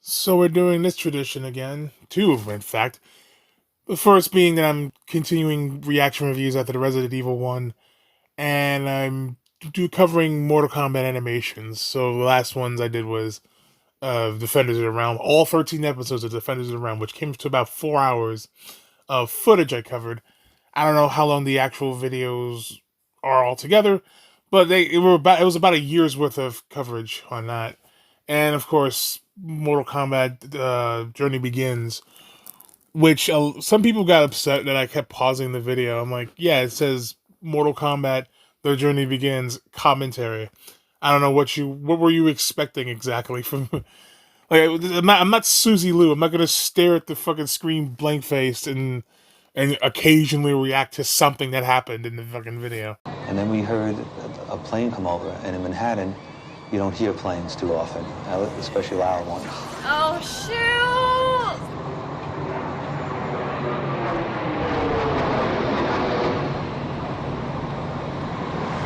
So we're doing this tradition again. Two of them, in fact. The first being that I'm continuing reaction reviews after the Resident Evil one, and I'm covering Mortal Kombat animations. So the last ones I did was Defenders of the Realm, all 13 episodes of Defenders of the Realm, which came to about 4 hours of footage I covered. I don't know how long the actual videos are altogether, but it was about a year's worth of coverage on that. And of course, Mortal Kombat Journey Begins, which some people got upset that I kept pausing the video. I'm like, yeah, it says Mortal Kombat The Journey Begins commentary. I don't know what were you expecting exactly from like I'm not Susie Lou. I'm not gonna stare at the fucking screen blank faced and occasionally react to something that happened in the fucking video. And then we heard a plane come over, and in Manhattan, you don't hear planes too often, especially loud ones. Oh, shoot!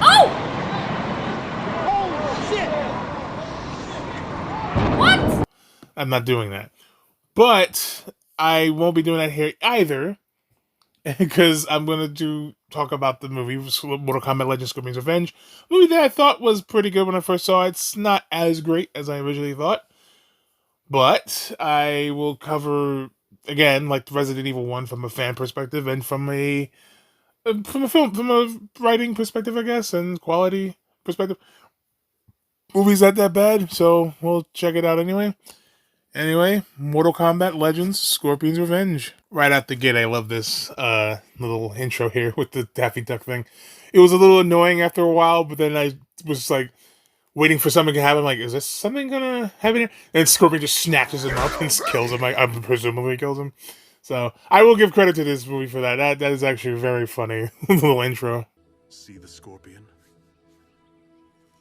Oh! Holy shit! What? I'm not doing that. But I won't be doing that here either, because I'm going to talk about the movie Mortal Kombat Legends Scorpion's Revenge, a movie that I thought was pretty good when I first saw it. It's not as great as I originally thought, but I will cover, again, like the Resident Evil 1 from a fan perspective and from a writing perspective, I guess, and quality perspective. Movie's not that bad, so we'll check it out anyway. Anyway, Mortal Kombat Legends Scorpion's Revenge. Right out the gate, I love this little intro here with the Daffy Duck thing. It was a little annoying after a while, but then I was like waiting for something to happen. Like, is this something gonna happen here? And Scorpion just snatches him up and kills him. Like, presumably kills him. So I will give credit to this movie for that. That is actually a very funny little intro. See the Scorpion?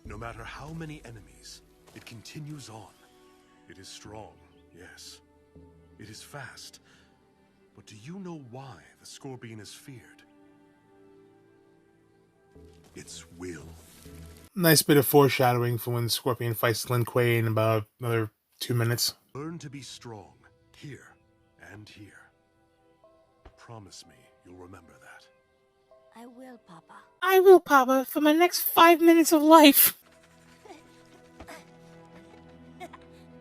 No matter how many enemies, it continues on. It is strong, yes. It is fast. But do you know why the Scorpion is feared? Its will. Nice bit of foreshadowing for when Scorpion fights Lin Kuei in about another 2 minutes. Learn to be strong, here and here. Promise me you'll remember that. I will, Papa. I will, Papa, for my next 5 minutes of life.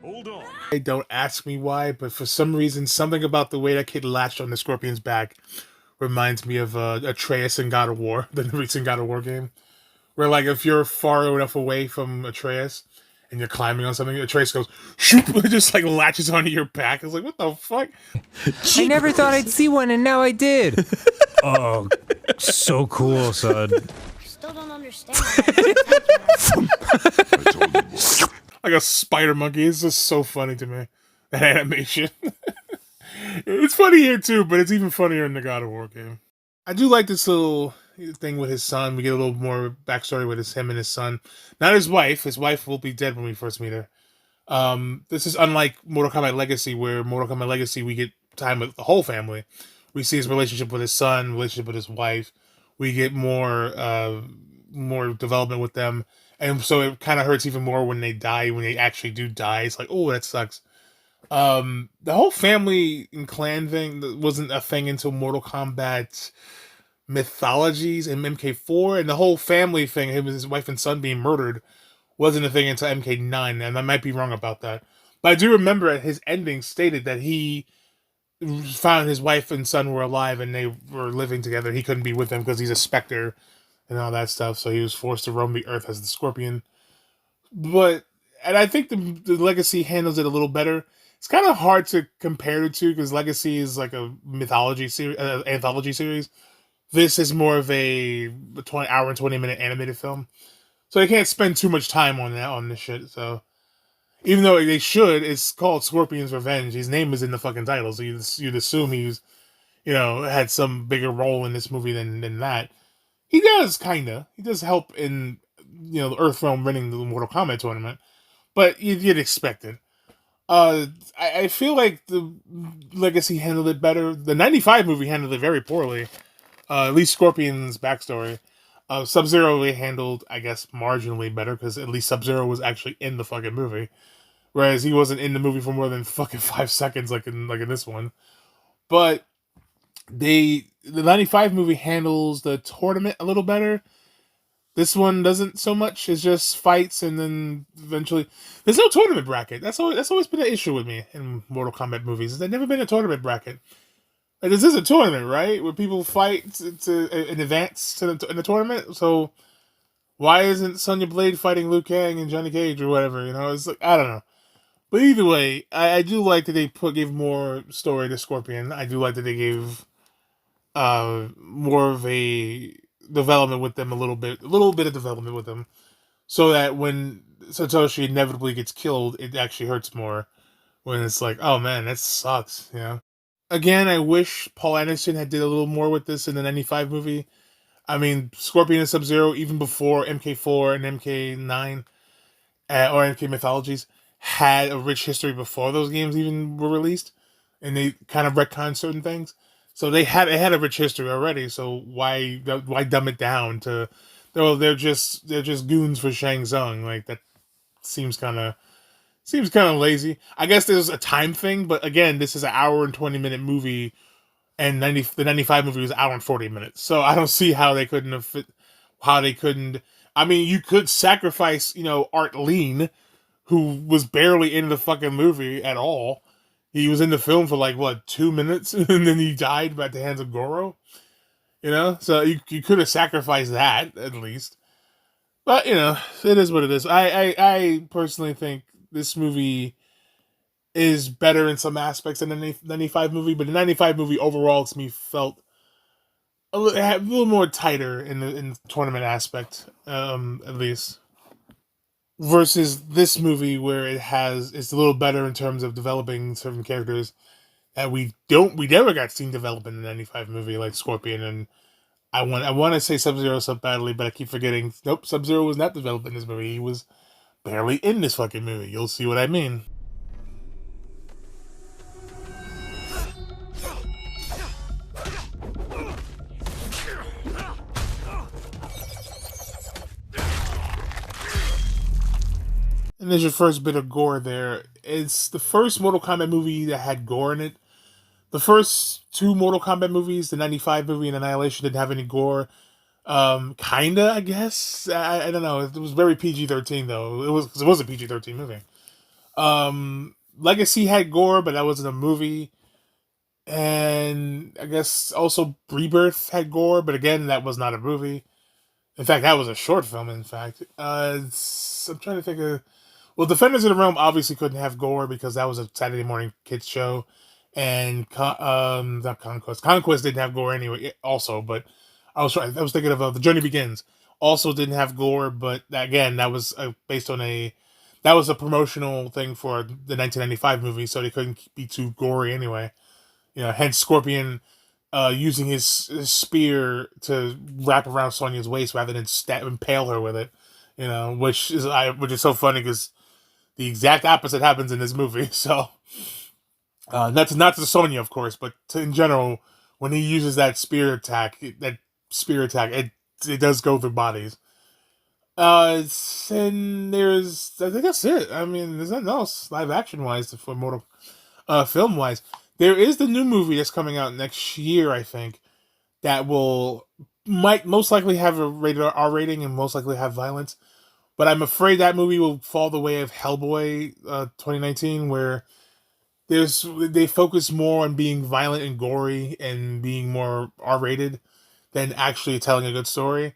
Hold on. Don't ask me why, but for some reason, something about the way that kid latched on the Scorpion's back reminds me of Atreus in God of War, the recent God of War game. Where, like, if you're far enough away from Atreus and you're climbing on something, Atreus goes, shoot, it just, like, latches onto your back. I was like, what the fuck? I never thought I'd see one, and now I did. Oh, so cool, son. Still don't understand. Like a spider monkey. It's just so funny to me. That animation. It's funny here too, but it's even funnier in the God of War game. I do like this little thing with his son. We get a little more backstory with him and his son. Not his wife. His wife will be dead when we first meet her. This is unlike Mortal Kombat Legacy, where Mortal Kombat Legacy we get time with the whole family. We see his relationship with his son, relationship with his wife. We get more development with them. And so it kind of hurts even more when they die, when they actually do die. It's like, oh, that sucks. The whole family and clan thing wasn't a thing until Mortal Kombat Mythologies and MK4, and the whole family thing, him and his wife and son being murdered, wasn't a thing until MK9, and I might be wrong about that. But I do remember his ending stated that he found his wife and son were alive and they were living together. He couldn't be with them because he's a specter and all that stuff, so he was forced to roam the earth as the Scorpion. And I think the Legacy handles it a little better. It's kind of hard to compare the two because Legacy is like a mythology series, anthology series. This is more of a 20-hour and 20-minute animated film, so they can't spend too much time on this shit. So even though they should, it's called Scorpion's Revenge. His name is in the fucking title, so you'd assume he's had some bigger role in this movie than that. He does, kinda. He does help in, the Earthrealm winning the Mortal Kombat tournament. But you'd expect it. I feel like the Legacy handled it better. The 95 movie handled it very poorly. At least Scorpion's backstory. Sub-Zero they handled, I guess, marginally better, because at least Sub-Zero was actually in the fucking movie. whereas he wasn't in the movie for more than fucking 5 seconds, like in this one. But the '95 movie handles the tournament a little better. This one doesn't so much. It's just fights, and then eventually there's no tournament bracket. That's always been an issue with me in Mortal Kombat movies. There's never been a tournament bracket. Like, this is a tournament, right? Where people fight to in advance in the tournament. So why isn't Sonya Blade fighting Liu Kang and Johnny Cage or whatever? You know, it's like, I don't know. But either way, I do like that they gave more story to Scorpion. I do like that they gave more of a development with them, a little bit of development with them, so that when Satoshi inevitably gets killed, it actually hurts more. When it's like, oh man, that sucks, you know. Again, I wish Paul Anderson had did a little more with this in the '95 movie. I mean, Scorpion and Sub-Zero, even before MK4 and MK9 or MK Mythologies, had a rich history before those games even were released, and they kind of retconned certain things. So they had a rich history already. So why dumb it down to, well, they're just goons for Shang Tsung? Like, that seems kind of lazy. I guess there's a time thing, but again, this is an hour and 20-minute movie, and the '95 movie was an hour and 40 minutes. So I don't see how they couldn't have fit. How they couldn't. I mean, you could sacrifice, Art Lean, who was barely in the fucking movie at all. He was in the film for like, what, 2 minutes, and then he died at the hands of Goro. So you could have sacrificed that at least. But it is what it is. I personally think this movie is better in some aspects than the '95 movie, but the '95 movie overall to me felt a little more tighter in the tournament aspect, at least. Versus this movie, where it's a little better in terms of developing certain characters that we never got seen develop in the '95 movie, like Scorpion, and I want to say Sub-Zero so badly, but I keep forgetting. Nope, Sub-Zero was not developed in this movie. He was barely in this fucking movie. You'll see what I mean. And there's your first bit of gore there. It's the first Mortal Kombat movie that had gore in it. The first two Mortal Kombat movies, the '95 movie and Annihilation, didn't have any gore. Kinda, I guess. I don't know. It was very PG-13 though. It was a PG-13 movie. Legacy had gore, but that wasn't a movie. And I guess also Rebirth had gore, but again, that was not a movie. In fact, that was a short film. In fact, I'm trying to think of. Well, Defenders of the Realm obviously couldn't have gore because that was a Saturday morning kids show, and not Conquest. Conquest didn't have gore anyway. Also, but I was thinking of The Journey Begins. Also didn't have gore, but again, that was based on that was a promotional thing for the 1995 movie, so they couldn't be too gory anyway. Hence Scorpion using his spear to wrap around Sonya's waist rather than impale her with it. Which is so funny because the exact opposite happens in this movie. So, not to Sonya, of course, but in general, when he uses that spear attack, it does go through bodies. And I think that's it. I mean, there's nothing else live action wise for Mortal, film wise. There is the new movie that's coming out next year, I think, that might most likely have a rated R rating and most likely have violence. But I'm afraid that movie will fall the way of Hellboy 2019, where they focus more on being violent and gory and being more R-rated than actually telling a good story.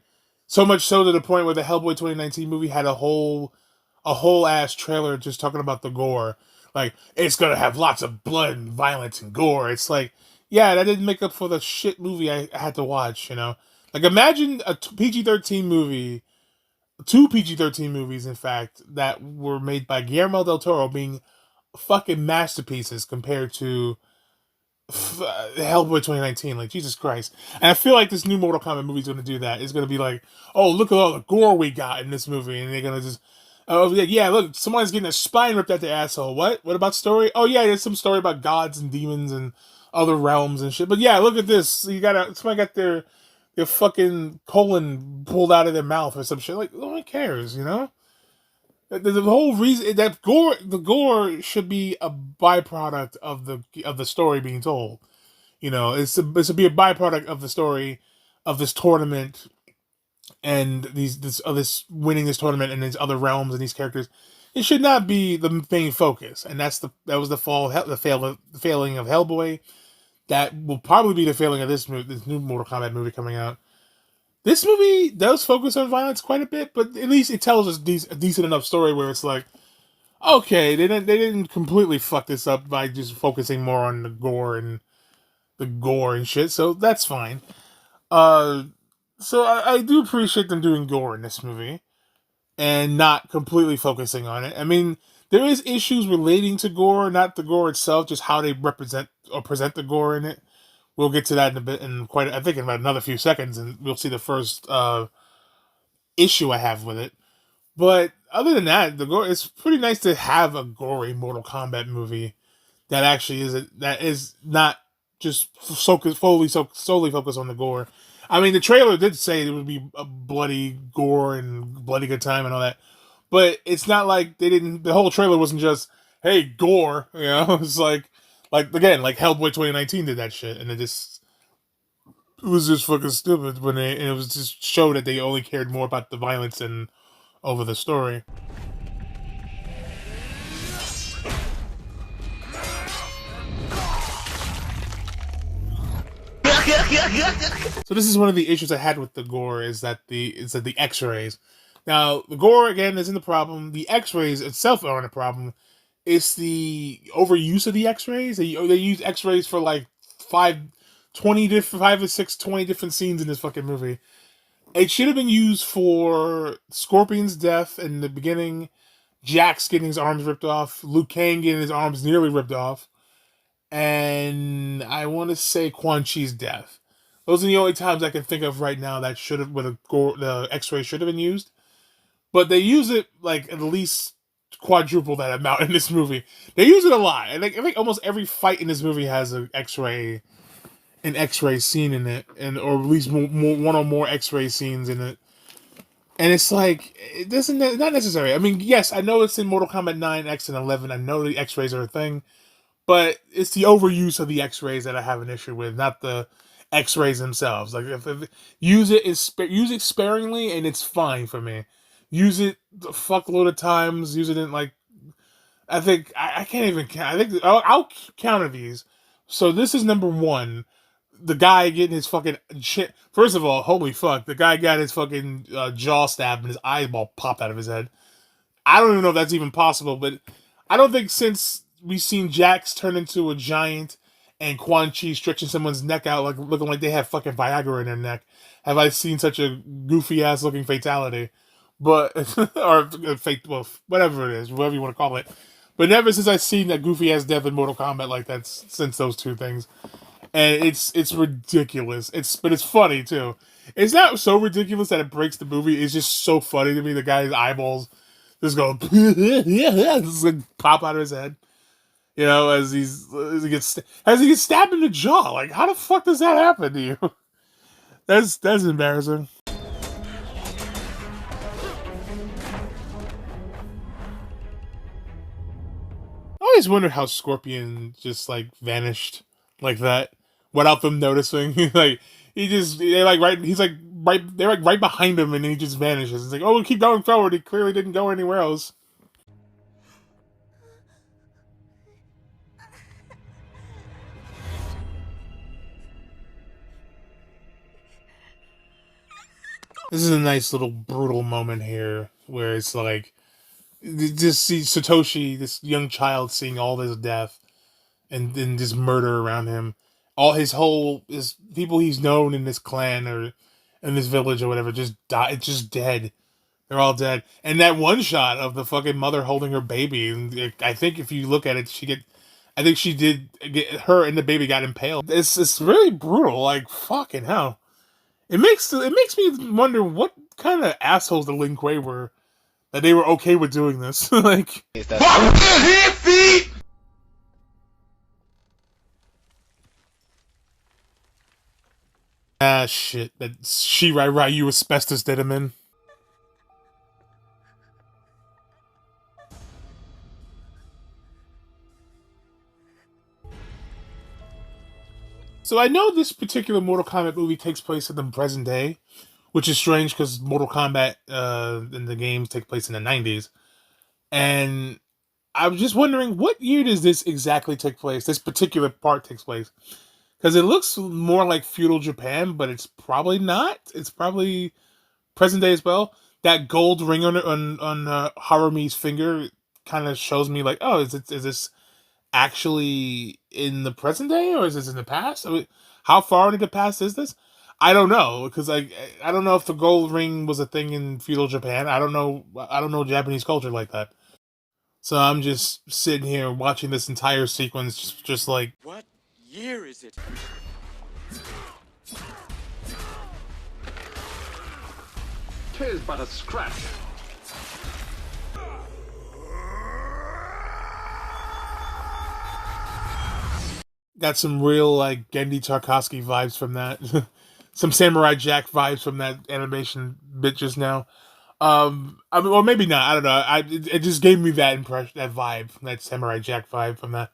So much so to the point where the Hellboy 2019 movie had a whole ass trailer just talking about the gore. Like, it's gonna have lots of blood and violence and gore. It's like, yeah, that didn't make up for the shit movie I had to watch, Like, imagine a PG-13 movie, two PG-13 movies, in fact, that were made by Guillermo del Toro being fucking masterpieces compared to Hellboy 2019. Like, Jesus Christ. And I feel like this new Mortal Kombat movie is going to do that. It's going to be like, oh, look at all the gore we got in this movie. And they're going to just, oh, yeah, look, someone's getting their spine ripped out their asshole. What? What about story? Oh, yeah, there's some story about gods and demons and other realms and shit. But yeah, look at this. Somebody got their fucking colon pulled out of their mouth or some shit. Like, no one cares, The whole reason that the gore should be a byproduct of the story being told. You know, it's to be a byproduct of the story of this tournament and this winning this tournament and these other realms and these characters. It should not be the main focus, and that was the failing of Hellboy. That will probably be the failing of this new Mortal Kombat movie coming out. This movie does focus on violence quite a bit, but at least it tells us a decent enough story where it's like, okay, they didn't completely fuck this up by just focusing more on the gore and shit. So that's fine. Uh, so I do appreciate them doing gore in this movie and not completely focusing on it. I mean, there is issues relating to gore, not the gore itself, just how they represent or present the gore in it. We'll get to that in a bit, I think in about another few seconds, and we'll see the first issue I have with it. But other than that, the gore, it's pretty nice to have a gory Mortal Kombat movie that actually is not just solely focused on the gore. I mean, the trailer did say it would be a bloody gore and bloody good time and all that, but it's not like they didn't. The whole trailer wasn't just hey gore, you know. It's like again, like Hellboy 2019 did that shit, and it was just fucking stupid and it was just showed that they only cared more about the violence and over the story. So this is one of the issues I had with the gore is that the X-rays. Now the gore again isn't the problem. The X-rays itself aren't a problem. It's the overuse of the X-rays. They use X-rays for like 5 or 6, 20 different scenes in this fucking movie. It should have been used for Scorpion's death in the beginning, Jax getting his arms ripped off, Liu Kang getting his arms nearly ripped off, and I want to say Quan Chi's death. Those are the only times I can think of right now that should have, the X-ray should have been used. But they use it like at least quadruple that amount in this movie. They use it a lot, and I think almost every fight in this movie has an X-ray scene in it, and or at least one or more X-ray scenes in it. And it's like it doesn't not necessary. I mean, yes, I know it's in Mortal Kombat 9, X, and 11. I know the X-rays are a thing. But it's the overuse of the X-rays that I have an issue with, not the X-rays themselves. Like if use it sparingly, and it's fine for me. Use it a fuckload of times. Use it in like I think I can't even count. I think I'll counter these. So this is number one. The guy getting his fucking shit. First of all, holy fuck, the guy got his fucking jaw stabbed and his eyeball popped out of his head. I don't even know if that's even possible, but I don't think since we've seen Jax turn into a giant and Quan Chi stretching someone's neck out like looking like they have fucking Viagra in their neck, have I seen such a goofy ass looking fatality. But or fate, well, whatever it is, whatever you want to call it. But never since I've seen that goofy ass death in Mortal Kombat like that since those two things. And it's ridiculous. But it's funny too. It's not so ridiculous that it breaks the movie. It's just so funny to me. The guy's eyeballs just go just like pop out of his head. You know, as he gets stabbed in the jaw. Like, how the fuck does that happen to you? That's embarrassing. I always wondered how Scorpion just like vanished like that without them noticing. Like they're like right behind him and he just vanishes. It's like, oh, keep going forward. He clearly didn't go anywhere else. This is a nice little brutal moment here where it's like just see Satoshi, this young child, seeing all this death and then this murder around him. All his people he's known in this clan or in this village or whatever just die. It's just dead. They're all dead. And that one shot of the fucking mother holding her baby, and I think if you look at it, I think she did get her and the baby got impaled. It's really brutal. Like fucking hell. It makes me wonder what kind of assholes the Lin Kuei were that they were okay with doing this. Like, shit. That Shirai Ryu asbestos did him in. So I know this particular Mortal Kombat movie takes place in the present day, which is strange because Mortal Kombat in the games take place in the 90s. And I was just wondering, what year does this exactly take place? This particular part takes place. Because it looks more like feudal Japan, but it's probably not. It's probably present day as well. That gold ring on Harumi's finger kind of shows me like, oh, is this actually in the present day or is this in the past? I mean, how far into the past is this? I don't know because I don't know if the gold ring was a thing in feudal Japan. I don't know. I don't know Japanese culture like that. So I'm just sitting here watching this entire sequence, just like, What year is it? Tis but a scratch. got some real like Gendy Tarkovsky vibes from that. Some Samurai Jack vibes from that animation bit just now. I mean, or maybe not. I don't know. It just gave me that impression, that vibe, that Samurai Jack vibe from that.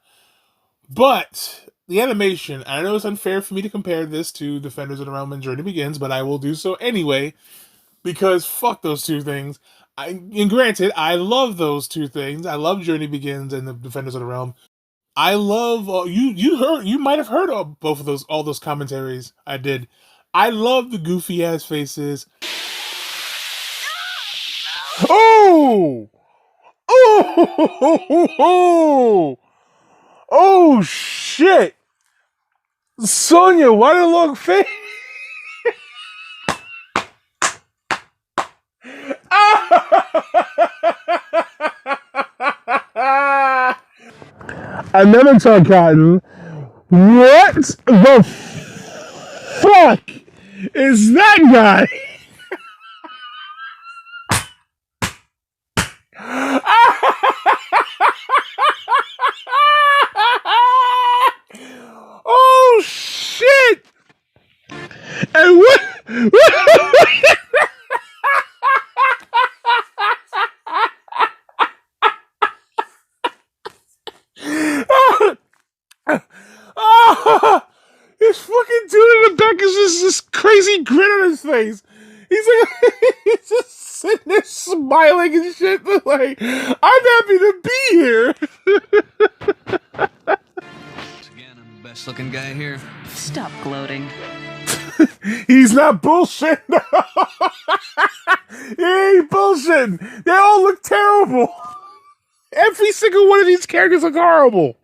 But the animation, I know it's unfair for me to compare this to Defenders of the Realm and Journey Begins, but I will do so anyway because fuck those two things. And granted, I love those two things. I love Journey Begins and the Defenders of the Realm. I love you might have heard of both of all those commentaries I did. I love the goofy ass faces. Oh! Oh! Oh shit! Sonya, why the long face? I never saw Cotton. What the fuck is that guy? Oh shit! And what? Oh, this fucking dude in the back is just this crazy grin on his face. He's like, he's just sitting there smiling and shit. Like, I'm happy to be here. Again, I'm the best looking guy here. Stop gloating. He's not bullshitting. He ain't bullshitting. They all look terrible. Every single one of these characters look horrible.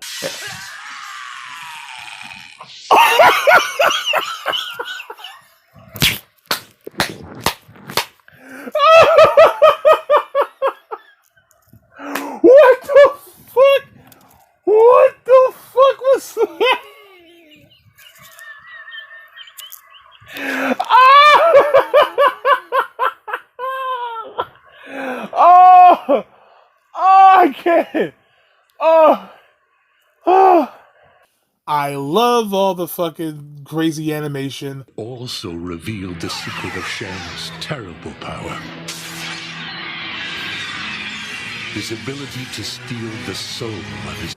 What the fuck? What the fuck was that? Oh, I can't. Oh. I love all the fucking crazy animation. Also revealed the secret of Shang's terrible power. His ability to steal the soul of his...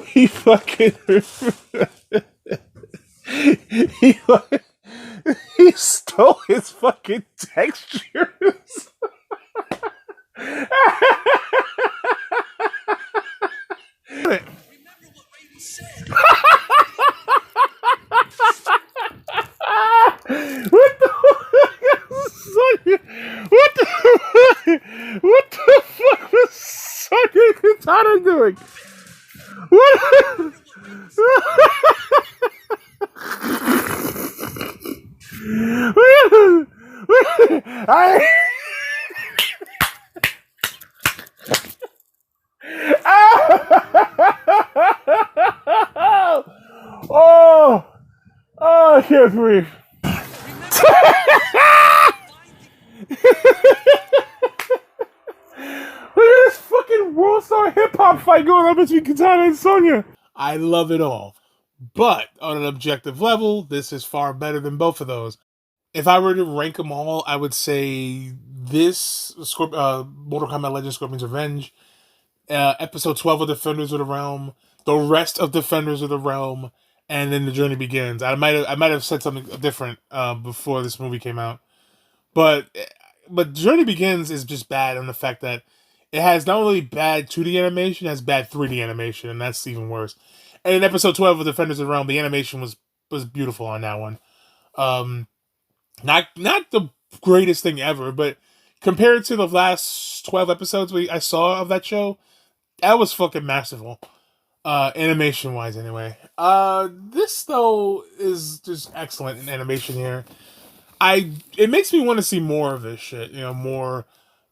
he fucking... he stole his fucking textures. What the fuck was Sonya Katana doing? What? Oh, I can't breathe. Look at this fucking world star hip hop fight going on between Katana and Sonya. I love it all. But on an objective level, this is far better than both of those. if I were to rank them all, I would say this Mortal Kombat Legends Scorpion's Revenge, episode 12 of Defenders of the Realm, the rest of Defenders of the Realm, and then The Journey Begins. I might have said something different before this movie came out, but Journey Begins is just bad on the fact that it has not only bad 2D animation, it has bad 3D animation, and that's even worse. And in episode 12 of Defenders of the Realm, the animation was beautiful on that one. Um, not the greatest thing ever, but compared to the last 12 episodes I saw of that show, that was fucking masterful. Animation wise anyway. This though is just excellent in animation here. It makes me want to see more of this shit, more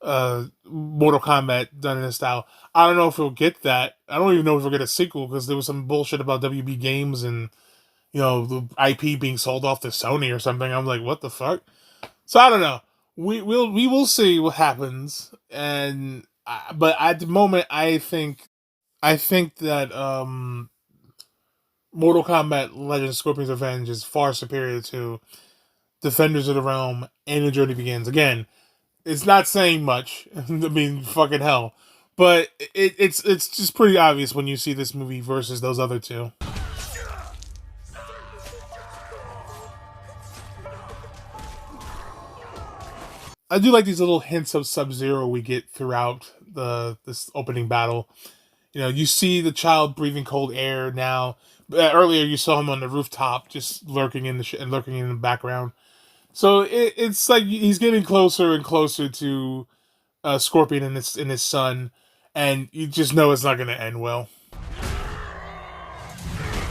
Mortal Kombat done in this style. I don't know if we'll get that. I don't even know if we'll get a sequel because there was some bullshit about WB Games and the IP being sold off to Sony or something. I'm like, what the fuck? So I don't know. We will see what happens, and but at the moment, I think that Mortal Kombat Legends Scorpion's Revenge is far superior to Defenders of the Realm and The Journey Begins. Again, it's not saying much. I mean, fucking hell, but it's just pretty obvious when you see this movie versus those other two. I do like these little hints of Sub-Zero we get throughout this opening battle. You see the child breathing cold air now. Earlier, you saw him on the rooftop, just lurking in lurking in the background. So it's like he's getting closer and closer to Scorpion and his son, and you just know it's not going to end well.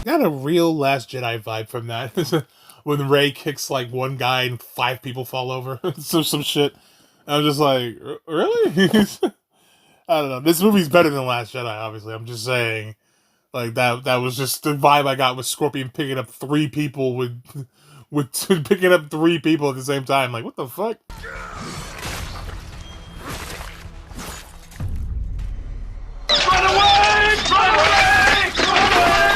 Got a real Last Jedi vibe from that. When Rey kicks like one guy and 5 people fall over, so some shit. I'm just like, really? I don't know. This movie's better than Last Jedi, obviously. I'm just saying, like that was just the vibe I got with Scorpion picking up 3 people with picking up 3 people at the same time. Like, what the fuck? Run away! Run away! Run away!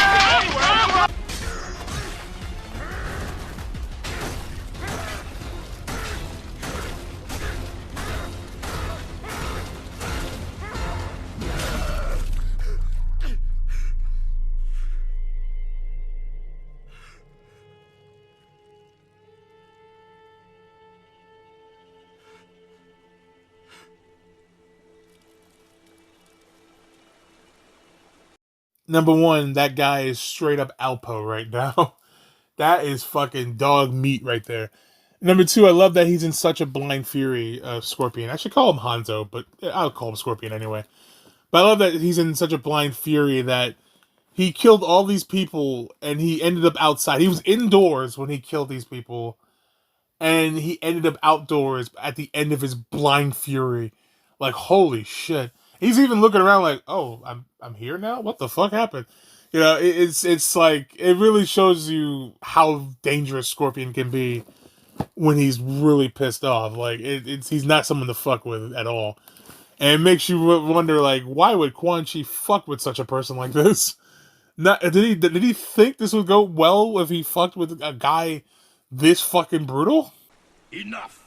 Number one, that guy is straight up Alpo right now. That is fucking dog meat right there. Number two, I love that he's in such a blind fury of Scorpion. I should call him Hanzo, but I'll call him Scorpion anyway. But I love that he's in such a blind fury that he killed all these people and he ended up outside. He was indoors when he killed these people, and he ended up outdoors at the end of his blind fury. Like, holy shit. He's even looking around like, oh, I'm here now? What the fuck happened? It's like, it really shows you how dangerous Scorpion can be when he's really pissed off. Like, he's not someone to fuck with at all. And it makes you wonder, like, why would Quan Chi fuck with such a person like this? Did he think this would go well if he fucked with a guy this fucking brutal? Enough!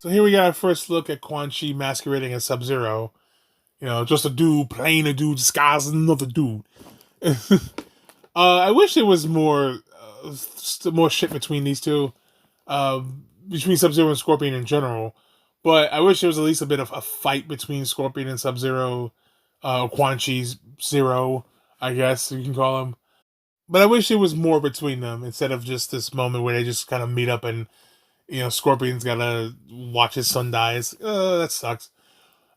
So here we got our first look at Quan Chi masquerading as Sub-Zero. Just a dude playing a dude disguised as another dude. I wish there was more shit between these two, between Sub-Zero and Scorpion in general. But I wish there was at least a bit of a fight between Scorpion and Sub-Zero, Quan Chi's Zero, I guess you can call him. But I wish there was more between them instead of just this moment where they just kind of meet up and Scorpion's gotta watch his son dies. That sucks.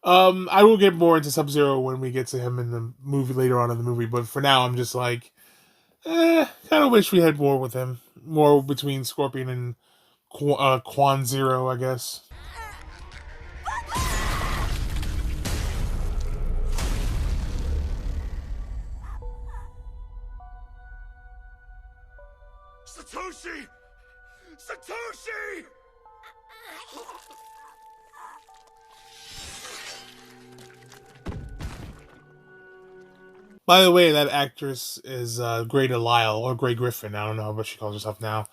I will get more into Sub-Zero when we get to him in the movie later on in the movie, but for now I'm just like, kind of wish we had more with him. More between Scorpion and Quan Zero, I guess. Satoshi! Satoshi! By the way, that actress is Grey Delisle, or Grey Griffin. I don't know what she calls herself now,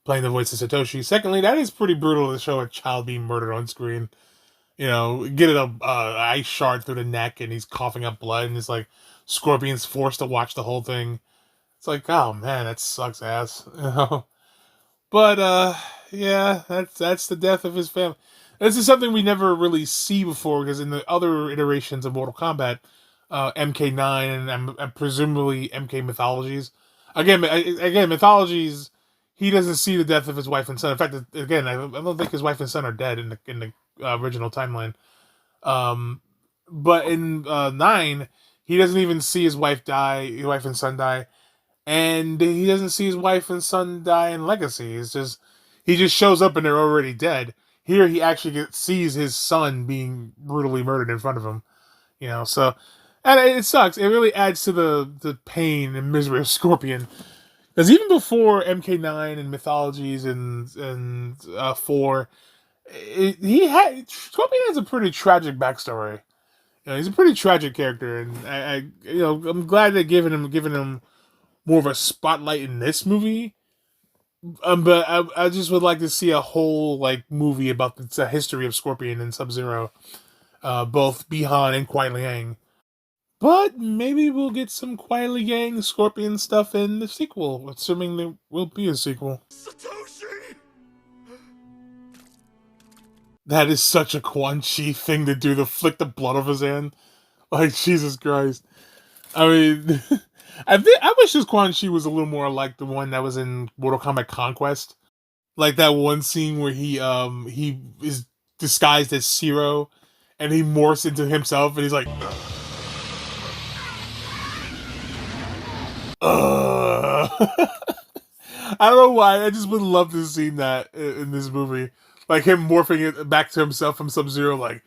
playing the voice of Satoshi. Secondly, that is pretty brutal to show a child being murdered on screen. You know, getting a ice shard through the neck, and he's coughing up blood, and it's like Scorpion's forced to watch the whole thing. It's like, oh man, that sucks ass. You know, but yeah, that's the death of his family. This is something we never really see before, because in the other iterations of Mortal Kombat, MK9 and presumably MK Mythologies, again Mythologies, he doesn't see the death of his wife and son. In fact, again, I don't think his wife and son are dead in the original timeline. But in 9, he doesn't even see his wife die, his wife and son die, and he doesn't see his wife and son die in Legacy. It's just he just shows up and they're already dead. Here he actually sees his son being brutally murdered in front of him. You know, so and it sucks. It really adds to the pain and misery of Scorpion. Because even before MK9 and Mythologies and 4, Scorpion has a pretty tragic backstory. You know, he's a pretty tragic character, and I'm glad they're giving him more of a spotlight in this movie. But I just would like to see a whole movie about the history of Scorpion and Sub-Zero, both Bi-Han and Kuai Liang. But maybe we'll get some Kuai Liang Scorpion stuff in the sequel, assuming there will be a sequel. Satoshi! That is such a Quan Chi thing to do, to flick the blood off his hand. Like, Jesus Christ. I mean, I wish this Quan Chi was a little more like the one that was in Mortal Kombat Conquest. Like that one scene where he is disguised as Zero, and he morphs into himself, and he's like, I don't know why. I just would love to see that in this movie, like him morphing it back to himself from Sub-Zero, like,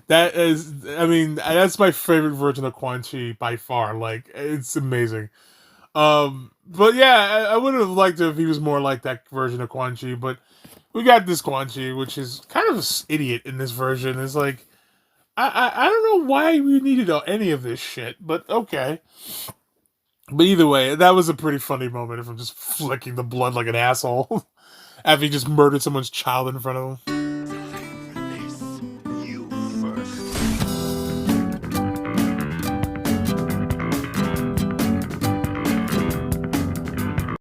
That is, I mean, that's my favorite version of Quan Chi by far. Like, it's amazing. But yeah, I would have liked it if he was more like that version of Quan Chi, but we got this Quan Chi, which is kind of an idiot in this version. It's like, I don't know why we needed any of this shit, but okay. But either way, that was a pretty funny moment of him just flicking the blood like an asshole after he just murdered someone's child in front of him.